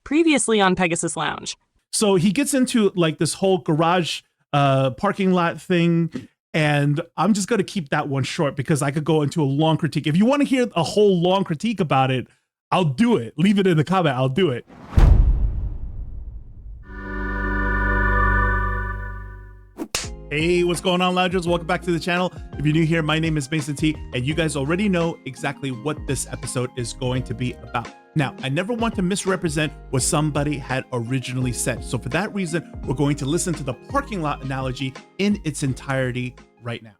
Previously on Pegasus Lounge. So he gets into like this whole garage parking lot thing, and I'm just going to keep that one short because I could go into a long critique. If you want to hear a whole long critique about it, I'll do it. Leave it in the comment. I'll do it. Hey, what's going on, loungers? Welcome back to the channel. If you're new here, my name is Mason T, and you guys already know exactly what this episode is going to be about. Now, I never want to misrepresent what somebody had originally said. So for that reason, we're going to listen to the parking lot analogy in its entirety right now.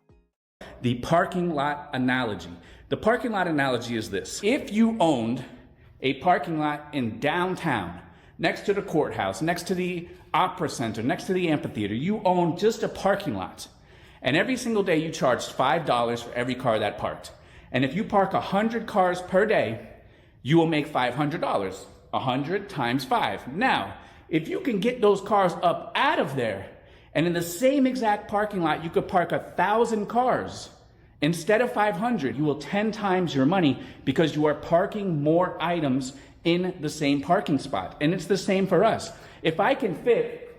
The parking lot analogy. The parking lot analogy is this. If you owned a parking lot in downtown, next to the courthouse, next to the opera center, next to the amphitheater, you own just a parking lot. And every single day you charged $5 for every car that parked. And if you park 100 cars per day, you will make $500. 100 times 5. Now, if you can get those cars up out of there, and in the same exact parking lot, you could park 1,000 cars. Instead of 500, you will 10 times your money because you are parking more items in the same parking spot. And it's the same for us. If I can fit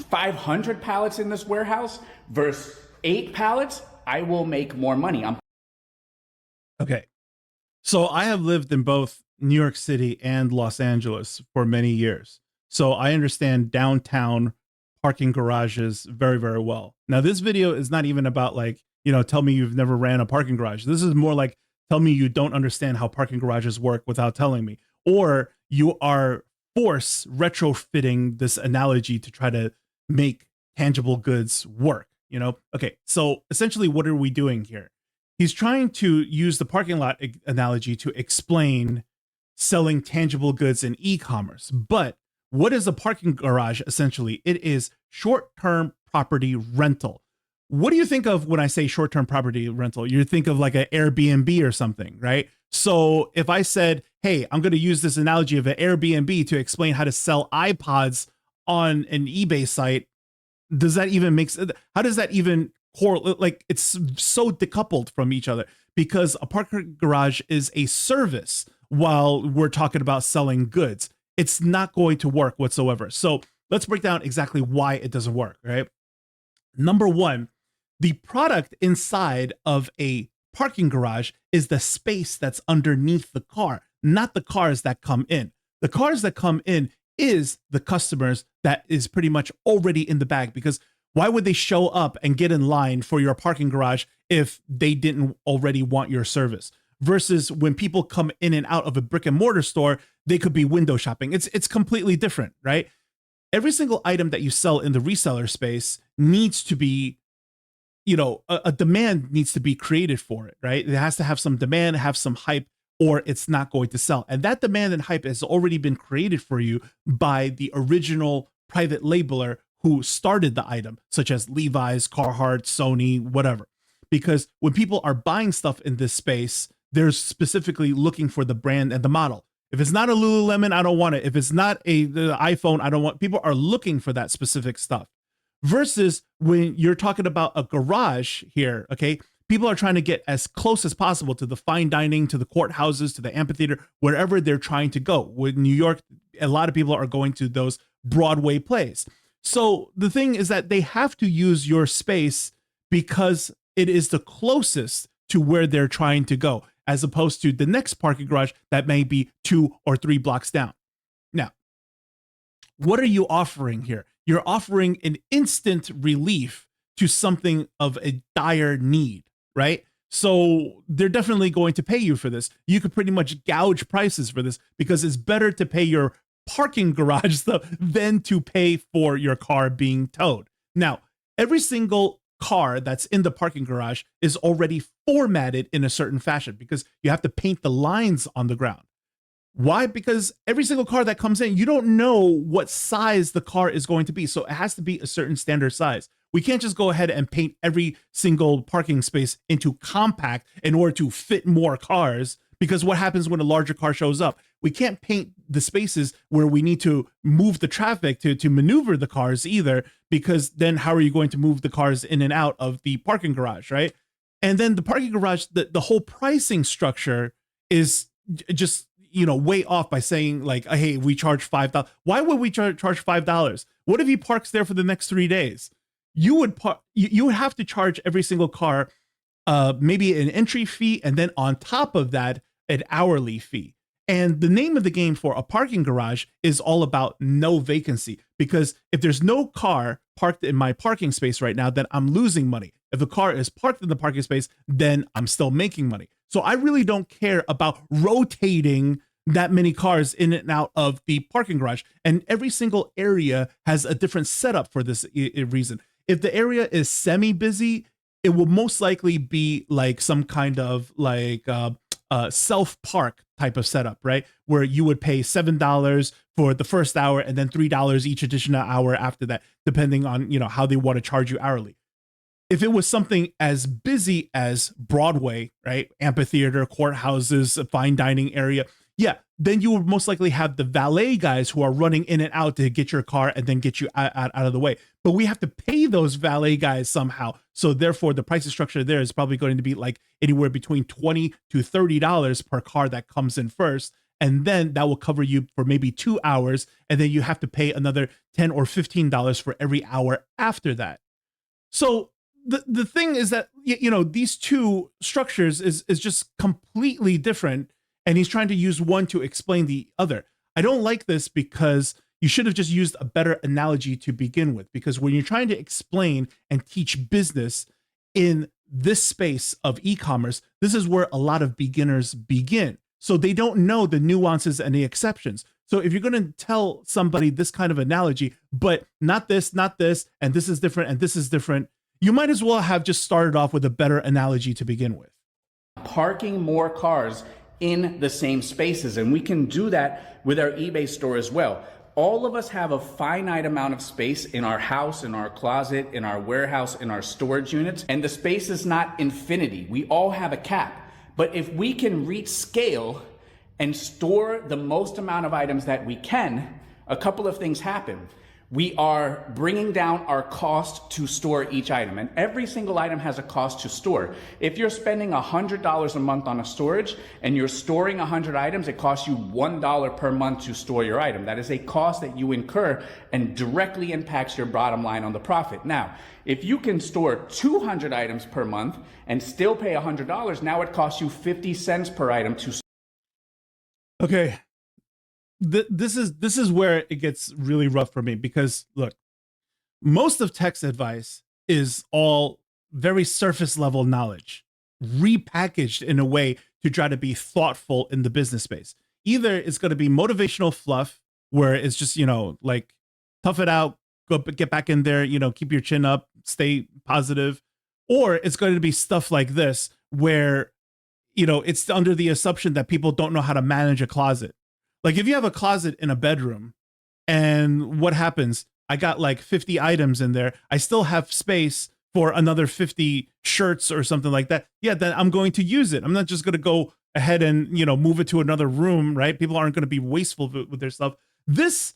500 pallets in this warehouse versus 8 pallets, I will make more money. Okay. So I have lived in both New York City and Los Angeles for many years. So I understand downtown parking garages very, very well. Now, this video is not even about like, tell me you've never ran a parking garage. This is more like, tell me you don't understand how parking garages work without telling me. Or you are retrofitting this analogy to try to make tangible goods work, Okay, so essentially what are we doing here? He's trying to use the parking lot analogy to explain selling tangible goods in e-commerce. But what is a parking garage essentially? It is short-term property rental. What do you think of when I say short-term property rental? You think of like an Airbnb or something, right? So if I said, hey, I'm going to use this analogy of an Airbnb to explain how to sell iPods on an eBay site, does that even make sense? How does that even correlate? Like, it's so decoupled from each other because a parking garage is a service while we're talking about selling goods. It's not going to work whatsoever. So let's break down exactly why it doesn't work, right? Number one, the product inside of a parking garage is the space that's underneath the car, not the cars that come in. The cars that come in is the customers that is pretty much already in the bag, because why would they show up and get in line for your parking garage if they didn't already want your service? Versus when people come in and out of a brick and mortar store, they could be window shopping. It's completely different, right? Every single item that you sell in the reseller space needs to be, a demand needs to be created for it, right? It has to have some demand, have some hype, or it's not going to sell. And that demand and hype has already been created for you by the original private labeler who started the item, such as Levi's, Carhartt, Sony, whatever. Because when people are buying stuff in this space, they're specifically looking for the brand and the model. If it's not a Lululemon, I don't want it. If it's not the iPhone, I don't want. People are looking for that specific stuff. Versus when you're talking about a garage here, okay, people are trying to get as close as possible to the fine dining, to the courthouses, to the amphitheater, wherever they're trying to go. With New York, a lot of people are going to those Broadway plays. So the thing is that they have to use your space because it is the closest to where they're trying to go, as opposed to the next parking garage that may be 2 or 3 blocks down. Now, what are you offering here? You're offering an instant relief to something of a dire need, right? So they're definitely going to pay you for this. You could pretty much gouge prices for this because it's better to pay your parking garage stuff than to pay for your car being towed. Now, every single car that's in the parking garage is already formatted in a certain fashion because you have to paint the lines on the ground. Why? Because every single car that comes in, you don't know what size the car is going to be. So it has to be a certain standard size. We can't just go ahead and paint every single parking space into compact in order to fit more cars, because what happens when a larger car shows up? We can't paint the spaces where we need to move the traffic to maneuver the cars either, because then how are you going to move the cars in and out of the parking garage, right? And then the parking garage, the whole pricing structure is just way off by saying like, hey, we charge $5. Why would we charge $5? What if he parks there for the next 3 days? You would you would have to charge every single car maybe an entry fee, and then on top of that, an hourly fee. And the name of the game for a parking garage is all about no vacancy, because if there's no car parked in my parking space right now, then I'm losing money. If a car is parked in the parking space, then I'm still making money. So I really don't care about rotating that many cars in and out of the parking garage. And every single area has a different setup for this reason. If the area is semi-busy, it will most likely be like some kind of like self-park type of setup, right? Where you would pay $7 for the first hour and then $3 each additional hour after that, depending on, how they want to charge you hourly. If it was something as busy as Broadway, right? Amphitheater, courthouses, a fine dining area. Yeah, then you would most likely have the valet guys who are running in and out to get your car and then get you out of the way. But we have to pay those valet guys somehow. So therefore, the pricing structure there is probably going to be like anywhere between $20 to $30 per car that comes in first. And then that will cover you for maybe 2 hours. And then you have to pay another $10 or $15 for every hour after that. So the thing is that, these two structures is just completely different. And he's trying to use one to explain the other. I don't like this because you should have just used a better analogy to begin with. Because when you're trying to explain and teach business in this space of e-commerce, this is where a lot of beginners begin. So they don't know the nuances and the exceptions. So if you're going to tell somebody this kind of analogy, but not this, and this is different, and this is different, you might as well have just started off with a better analogy to begin with. Parking more cars in the same spaces, and we can do that with our eBay store as well. All of us have a finite amount of space in our house, in our closet, in our warehouse, in our storage units, and the space is not infinity. We all have a cap. But if we can reach scale and store the most amount of items that we can, a couple of things happen. We are bringing down our cost to store each item, and every single item has a cost to store. If you're spending $100 a month on a storage and you're storing 100 items, it costs you $1 per month to store your item. That is a cost that you incur and directly impacts your bottom line on the profit. Now, if you can store 200 items per month and still pay $100, now it costs you 50 cents per item to store. Okay. This is where it gets really rough for me, because look, most of tech's advice is all very surface level knowledge, repackaged in a way to try to be thoughtful in the business space. Either it's going to be motivational fluff where it's just, like tough it out, go get back in there, keep your chin up, stay positive, or it's going to be stuff like this where, it's under the assumption that people don't know how to manage a closet. Like if you have a closet in a bedroom and what happens? I got like 50 items in there. I still have space for another 50 shirts or something like that. Yeah, then I'm going to use it. I'm not just going to go ahead and, move it to another room, right? People aren't going to be wasteful with their stuff. This,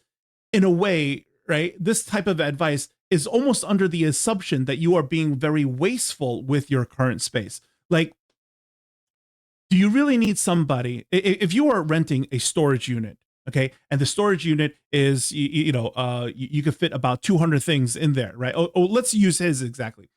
in a way, right? This type of advice is almost under the assumption that you are being very wasteful with your current space. Like, do you really need somebody, if you are renting a storage unit, okay, and the storage unit is, you could fit about 200 things in there, right? Oh, let's use his exactly.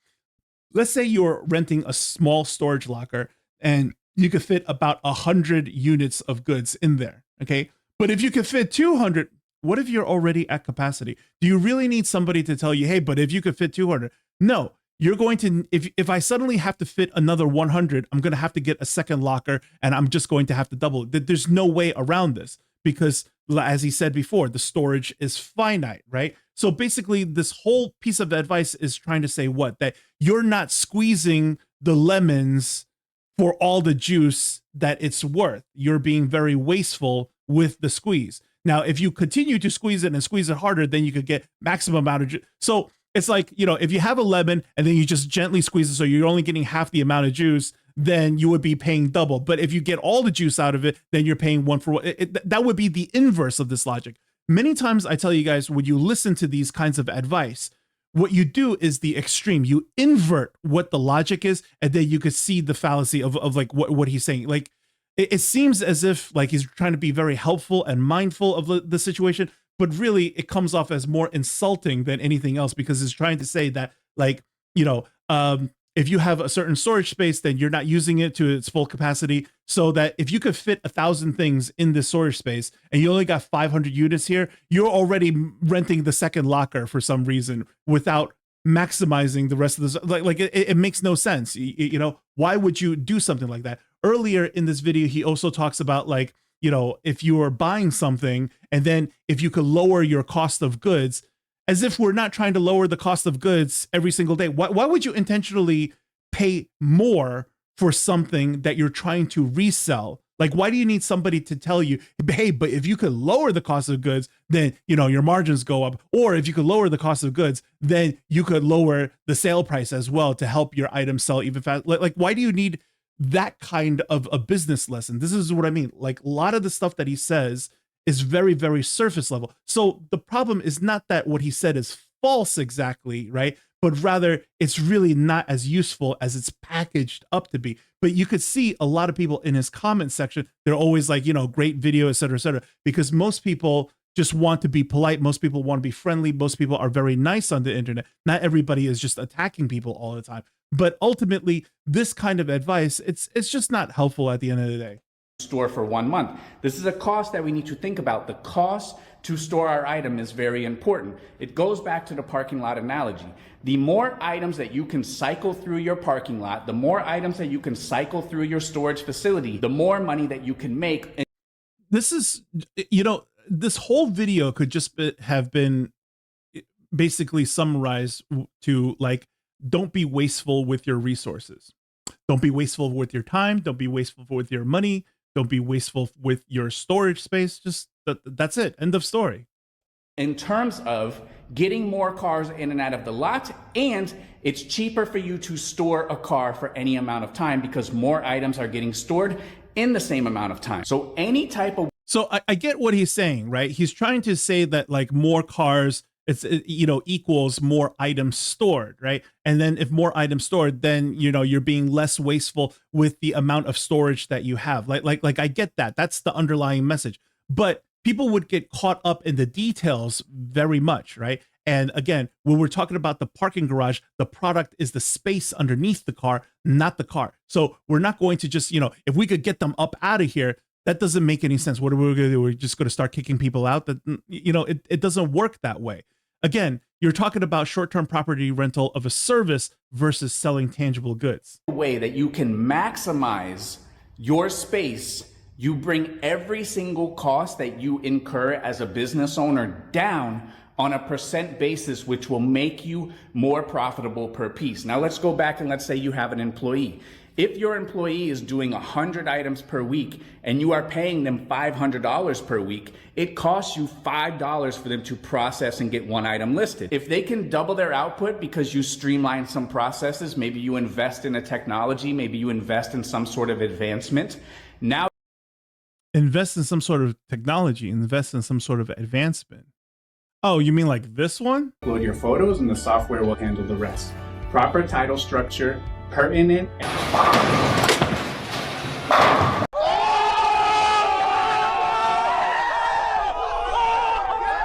Let's say you're renting a small storage locker and you could fit about 100 units of goods in there, okay? But if you could fit 200, what if you're already at capacity? Do you really need somebody to tell you, hey, but if you could fit 200? No. You're going to, if I suddenly have to fit another 100, I'm going to have to get a second locker and I'm just going to have to double it. There's no way around this because, as he said before, the storage is finite, right? So basically this whole piece of advice is trying to say what? That you're not squeezing the lemons for all the juice that it's worth. You're being very wasteful with the squeeze. Now, if you continue to squeeze it and squeeze it harder, then you could get maximum amount of juice. So it's like, if you have a lemon and then you just gently squeeze it so you're only getting half the amount of juice, then you would be paying double. But if you get all the juice out of it, then you're paying one for one. That would be the inverse of this logic. Many times I tell you guys, when you listen to these kinds of advice, what you do is the extreme. You invert what the logic is, and then you could see the fallacy of like what he's saying. Like it seems as if like he's trying to be very helpful and mindful of the situation, but really it comes off as more insulting than anything else, because he's trying to say that, like, you know, if you have a certain storage space, then you're not using it to its full capacity. So that if you could fit 1,000 things in this storage space and you only got 500 units here, you're already renting the second locker for some reason without maximizing the rest of this. Like it makes no sense. You know, why would you do something like that? Earlier in this video, he also talks about, like, you know, if you are buying something and then if you could lower your cost of goods, as if we're not trying to lower the cost of goods every single day. Why would you intentionally pay more for something that you're trying to resell? Like, why do you need somebody to tell you, hey, but if you could lower the cost of goods, then, you know, your margins go up. Or if you could lower the cost of goods, then you could lower the sale price as well to help your item sell even faster. Like, why do you need that kind of a business lesson? This is what I mean. Like, a lot of the stuff that he says is very, very surface level. So the problem is not that what he said is false exactly, right? But rather it's really not as useful as it's packaged up to be. But you could see a lot of people in his comment section, they're always like, you know, great video, et cetera, because most people just want to be polite. Most people want to be friendly. Most people are very nice on the internet. Not everybody is just attacking people all the time. But ultimately, this kind of advice, it's just not helpful at the end of the day. Store for 1 month. This is a cost that we need to think about. The cost to store our item is very important. It goes back to the parking lot analogy. The more items that you can cycle through your parking lot, the more items that you can cycle through your storage facility, the more money that you can make. This is, you know, this whole video could just have been basically summarized to, like, don't be wasteful with your resources. Don't be wasteful with your time. Don't be wasteful with your money. Don't be wasteful with your storage space. Just that's it. End of story. In terms of getting more cars in and out of the lot, and it's cheaper for you to store a car for any amount of time because more items are getting stored in the same amount of time. So any type of... So I get what he's saying, right? He's trying to say that, like, more cars, you know, equals more items stored, right? And then if more items stored, then, you know, you're being less wasteful with the amount of storage that you have. Like I get that. That's the underlying message. But people would get caught up in the details very much, right? And again, when we're talking about the parking garage, the product is the space underneath the car, not the car. So we're not going to just, you know, if we could get them up out of here, that doesn't make any sense. What are we going to do? We're just going to start kicking people out? That, you know, it doesn't work that way. Again, you're talking about short-term property rental of a service versus selling tangible goods. Way that you can maximize your space, you bring every single cost that you incur as a business owner down on a percent basis, which will make you more profitable per piece. Now let's go back and let's say you have an employee. If your employee is doing 100 items per week and you are paying them $500 per week, it costs you $5 for them to process and get one item listed. If they can double their output because you streamline some processes, maybe you invest in a technology, maybe you invest in some sort of advancement. Now, invest in some sort of technology, invest in some sort of advancement. Oh, you mean like this one? Upload your photos and the software will handle the rest. Proper title structure, pertinent.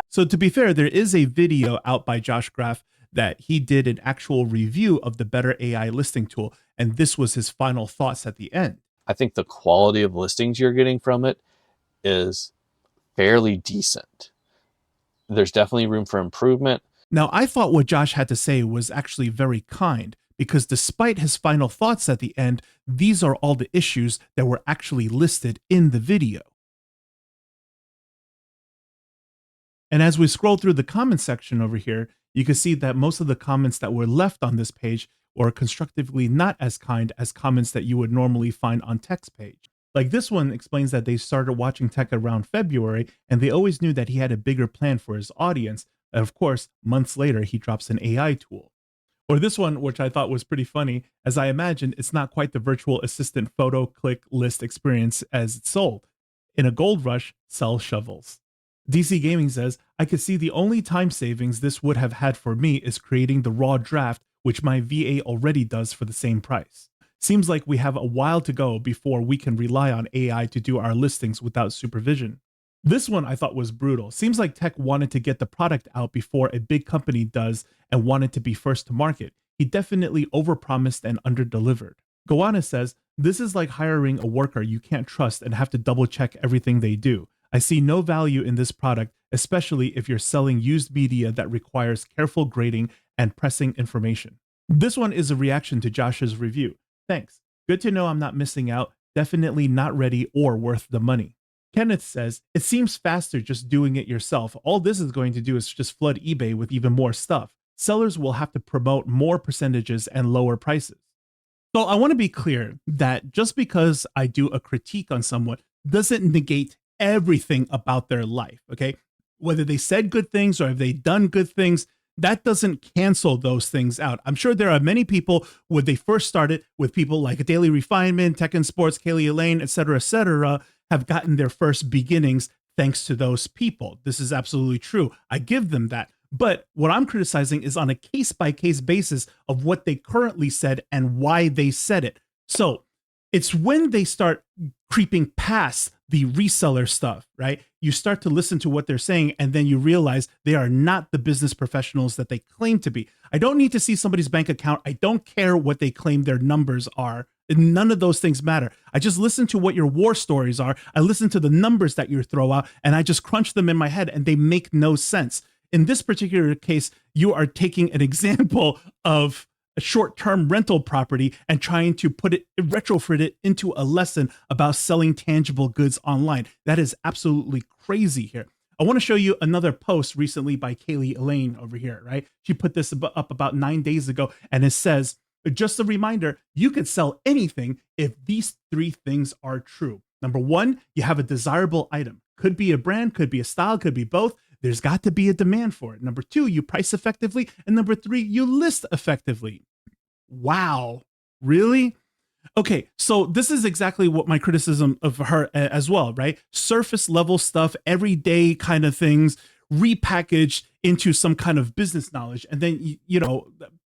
So to be fair, there is a video out by Josh Graff that he did an actual review of the Better AI listing tool, and this was his final thoughts at the end. I think the quality of listings you're getting from it is fairly decent. There's definitely room for improvement. Now, I thought what Josh had to say was actually very kind, because despite his final thoughts at the end, these are all the issues that were actually listed in the video. And as we scroll through the comment section over here, you can see that most of the comments that were left on this page were constructively not as kind as comments that you would normally find on Tech's page. Like this one explains that they started watching Tech around February, and they always knew that he had a bigger plan for his audience. And of course, months later, he drops an AI tool. Or this one, which I thought was pretty funny, as I imagined, it's not quite the virtual assistant photo click list experience as it's sold. In a gold rush, sell shovels. DC Gaming says, I could see the only time savings this would have had for me is creating the raw draft, which my VA already does for the same price. Seems like we have a while to go before we can rely on AI to do our listings without supervision. This one I thought was brutal. Seems like tech wanted to get the product out before a big company does and wanted to be first to market. He definitely overpromised and underdelivered. Goana says, this is like hiring a worker you can't trust and have to double check everything they do. I see no value in this product, especially if you're selling used media that requires careful grading and pressing information. This one is a reaction to Josh's review. Thanks. Good to know I'm not missing out. Definitely not ready or worth the money. Kenneth says, it seems faster just doing it yourself. All this is going to do is just flood eBay with even more stuff. Sellers will have to promote more percentages and lower prices. So I want to be clear that just because I do a critique on someone doesn't negate everything about their life, okay? Whether they said good things or if they done good things, that doesn't cancel those things out. I'm sure there are many people when they first started with people like Daily Refinement, TechNSports, Kaylee Elaine, et cetera, have gotten their first beginnings thanks to those people. This is absolutely true. I give them that. But what I'm criticizing is on a case-by-case basis of what they currently said and why they said it. So it's when they start creeping past the reseller stuff, right? You start to listen to what they're saying, and then you realize they are not the business professionals that they claim to be. I don't need to see somebody's bank account. I don't care what they claim their numbers are. None of those things matter. I just listen to what your war stories are. I listen to the numbers that you throw out, and I just crunch them in my head, and they make no sense. In this particular case, you are taking an example of a short-term rental property and trying to retrofit it into a lesson about selling tangible goods online. That is absolutely crazy here. I want to show you another post recently by Kaylee Elaine over here, right? She put this up about 9 days ago, and it says, just a reminder, you could sell anything if these 3 things are true. Number 1, you have a desirable item. Could be a brand, could be a style, could be both. There's got to be a demand for it. Number 2, you price effectively. And number 3, you list effectively. Wow. Really? Okay, so this is exactly what my criticism of her as well, right? Surface level stuff, everyday kind of things, repackaged into some kind of business knowledge. And then,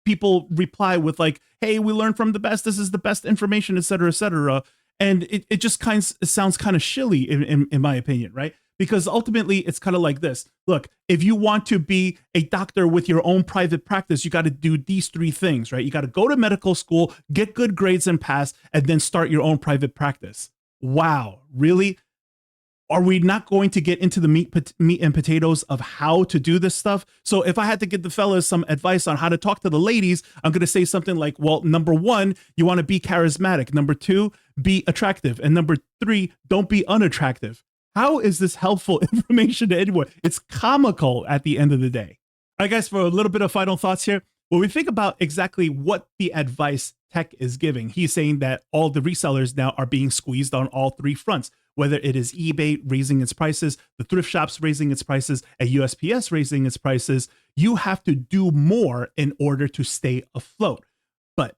people reply with like, hey, we learned from the best. This is the best information, et cetera, et cetera. And it just sounds kind of shilly in my opinion, right? Because ultimately it's kind of like this. Look, if you want to be a doctor with your own private practice, you got to do these 3 things, right? You got to go to medical school, get good grades and pass, and then start your own private practice. Wow, really? Are we not going to get into the meat and potatoes of how to do this stuff? So if I had to give the fellas some advice on how to talk to the ladies, I'm going to say something like, well, number 1, you want to be charismatic. Number 2, be attractive. And number 3, don't be unattractive. How is this helpful information to anyone? It's comical at the end of the day. All right, guys, for a little bit of final thoughts here. When we think about exactly what the advice tech is giving, he's saying that all the resellers now are being squeezed on all 3 fronts, whether it is eBay raising its prices, the thrift shops raising its prices, and USPS raising its prices. You have to do more in order to stay afloat. But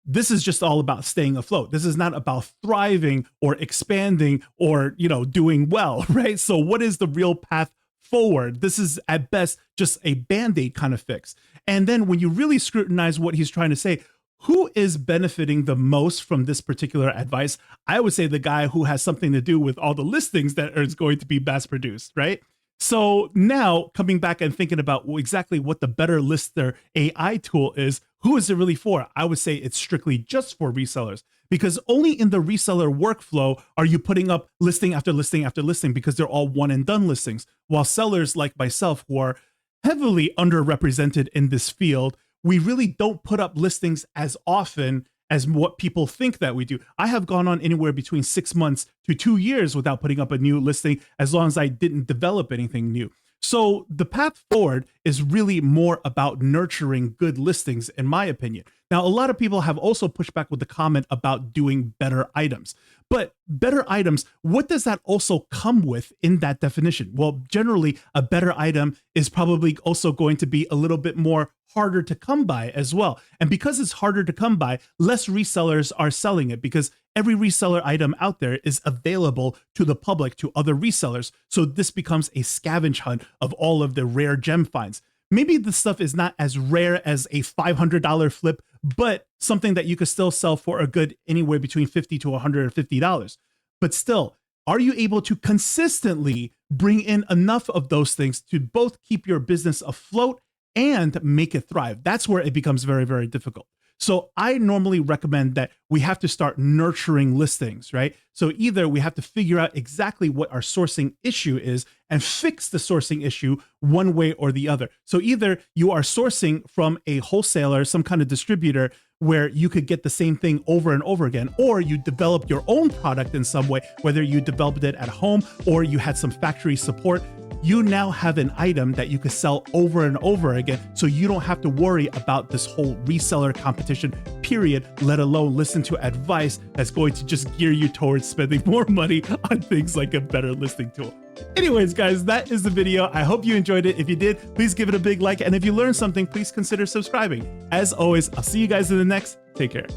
this is just all about staying afloat. This is not about thriving or expanding or, doing well, right? So what is the real path forward? This is at best just a Band-Aid kind of fix. And then when you really scrutinize what he's trying to say, who is benefiting the most from this particular advice? I would say the guy who has something to do with all the listings that is going to be mass produced, right? So now coming back and thinking about exactly what the Better Lister AI tool is, who is it really for? I would say it's strictly just for resellers, because only in the reseller workflow are you putting up listing after listing after listing, because they're all one and done listings. While sellers like myself, who are heavily underrepresented in this field, we really don't put up listings as often as what people think that we do. I have gone on anywhere between 6 months to 2 years without putting up a new listing, as long as I didn't develop anything new. So the path forward is really more about nurturing good listings, in my opinion. Now, a lot of people have also pushed back with the comment about doing better items. But better items, what does that also come with in that definition? Well, generally, a better item is probably also going to be a little bit more harder to come by as well. And because it's harder to come by, less resellers are selling it, because every reseller item out there is available to the public, to other resellers. So this becomes a scavenge hunt of all of the rare gem finds. Maybe the stuff is not as rare as a $500 flip, but something that you could still sell for a good anywhere between $50 to $150. But still, are you able to consistently bring in enough of those things to both keep your business afloat and make it thrive? That's where it becomes very, very difficult. So I normally recommend that we have to start nurturing listings, right? So either we have to figure out exactly what our sourcing issue is and fix the sourcing issue one way or the other. So either you are sourcing from a wholesaler, some kind of distributor where you could get the same thing over and over again, or you develop your own product in some way, whether you developed it at home or you had some factory support. You now have an item that you could sell over and over again, so you don't have to worry about this whole reseller competition period, let alone listen to advice that's going to just gear you towards spending more money on things like a better listing tool. Anyways, guys, that is the video. I hope you enjoyed it. If you did, please give it a big like. And if you learned something, please consider subscribing. As always, I'll see you guys in the next. Take care.